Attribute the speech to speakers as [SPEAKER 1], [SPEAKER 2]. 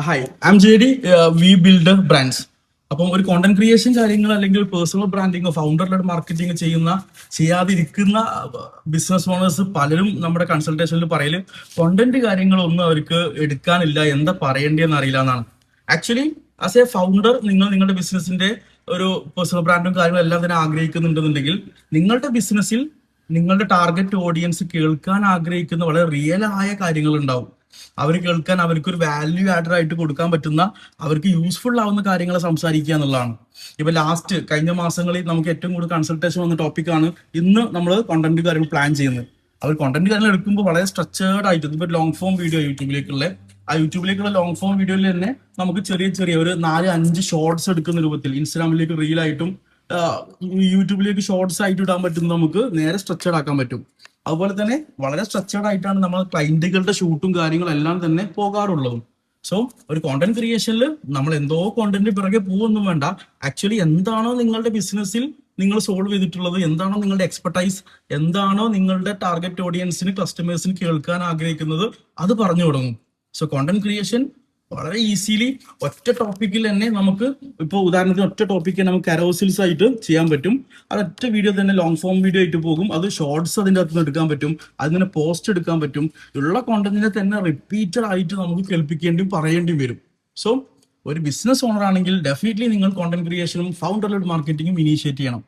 [SPEAKER 1] Hi, I am J D. We build brands. അപ്പം ഒരു content creation കാര്യങ്ങൾ അല്ലെങ്കിൽ personal branding, founder led marketing ചെയ്യാതിരിക്കുന്ന ബിസിനസ് ഓണേഴ്സ് പലരും നമ്മുടെ കൺസൾട്ടേഷനിൽ പറയല് കോണ്ടന്റ് കാര്യങ്ങളൊന്നും അവർക്ക് എടുക്കാനില്ല, എന്താ പറയേണ്ടതെന്ന് അറിയില്ല എന്നാണ്. ആക്ച്വലി ആസ് എ ഫൗണ്ടർ നിങ്ങളുടെ ബിസിനസിന്റെ ഒരു പേഴ്സണൽ ബ്രാൻഡും കാര്യങ്ങളും എല്ലാം തന്നെ ആഗ്രഹിക്കുന്നുണ്ടെന്നുണ്ടെങ്കിൽ നിങ്ങളുടെ ബിസിനസ്സിൽ നിങ്ങളുടെ ടാർഗറ്റ് ഓഡിയൻസ് കേൾക്കാൻ ആഗ്രഹിക്കുന്ന വളരെ റിയൽ ആയ കാര്യങ്ങൾ ഉണ്ടാവും. അവർ കേൾക്കാൻ അവർക്ക് ഒരു വാല്യൂ ആഡഡ് ആയിട്ട് കൊടുക്കാൻ പറ്റുന്ന, അവർക്ക് യൂസ്ഫുൾ ആവുന്ന കാര്യങ്ങൾ സംസാരിക്കുക എന്നുള്ളതാണ്. ഇപ്പൊ ലാസ്റ്റ് കഴിഞ്ഞ മാസങ്ങളിൽ നമുക്ക് ഏറ്റവും കൂടുതൽ കൺസൾട്ടേഷൻ വന്ന ടോപ്പിക്കാണ് ഇന്ന് നമ്മൾ കോണ്ടന്റ് കാര്യങ്ങൾ പ്ലാൻ ചെയ്യുന്നത്. അവർ കോണ്ടന്റ് കാര്യങ്ങൾ എടുക്കുമ്പോൾ വളരെ സ്ട്രക്ചേർഡ് ആയിട്ട്, ഇപ്പൊ ലോങ് ഫോം വീഡിയോ യൂട്യൂബിലേക്കുള്ള ലോങ് ഫോം വീഡിയോയിൽ തന്നെ നമുക്ക് ചെറിയ ചെറിയ ഒരു 4-5 ഷോർട്സ് എടുക്കുന്ന രൂപത്തിൽ ഇൻസ്റ്റാഗ്രാമിലേക്ക് റീലായിട്ടും യൂട്യൂബിലേക്ക് ഷോർട്സ് ആയിട്ട് ഇടാൻ പറ്റും. നമുക്ക് നേരെ സ്ട്രക്ചേർഡ് ആക്കാൻ പറ്റും. അതുപോലെ തന്നെ വളരെ സ്ട്രക്ചേർഡ് ആയിട്ടാണ് നമ്മൾ ക്ലയന്റുകളുടെ ഷൂട്ടും കാര്യങ്ങളും എല്ലാം തന്നെ പോകാറുള്ളതും. സോ ഒരു കോണ്ടന്റ് ക്രിയേഷനിൽ നമ്മൾ എന്തോ കോണ്ടന്റ് പിറകെ പോകുമൊന്നും വേണ്ട. ആക്ച്വലി എന്താണോ നിങ്ങളുടെ ബിസിനസ്സിൽ നിങ്ങൾ സോൾവ് ചെയ്തിട്ടുള്ളത്, എന്താണോ നിങ്ങളുടെ എക്സ്പെർട്ടൈസ്, എന്താണോ നിങ്ങളുടെ ടാർഗറ്റ് ഓഡിയൻസിന് കസ്റ്റമേഴ്സിന് കേൾക്കാൻ ആഗ്രഹിക്കുന്നത്, അത് പറഞ്ഞു തുടങ്ങും. സോ കോണ്ടന്റ് ക്രിയേഷൻ വളരെ ഈസിലി ഒറ്റ ടോപ്പിക്കിൽ തന്നെ നമുക്ക്, ഇപ്പോൾ ഉദാഹരണത്തിന് ഒറ്റ ടോപ്പിക്ക് നമുക്ക് കരോസിൽസ് ആയിട്ട് ചെയ്യാൻ പറ്റും. അത് ഒറ്റ വീഡിയോ തന്നെ ലോങ് ഫോം വീഡിയോ ആയിട്ട് പോകും. അത് ഷോർട്സ് അതിൻ്റെ അകത്ത് നിന്ന് എടുക്കാൻ പറ്റും, അതിനെ പോസ്റ്റ് എടുക്കാൻ പറ്റും. ഉള്ള കോണ്ടന്റിനെ തന്നെ റിപ്പീറ്റഡ് ആയിട്ട് നമുക്ക് കേൾപ്പിക്കേണ്ടിയും പറയേണ്ടിയും വരും. സോ ഒരു ബിസിനസ് ഓണർ ആണെങ്കിൽ ഡെഫിനറ്റ്ലി നിങ്ങൾ കോണ്ടന്റ് ക്രിയേഷനും ഫൗണ്ടർ ലെഡ് മാർക്കറ്റിംഗും ഇനീഷ്യേറ്റ് ചെയ്യണം.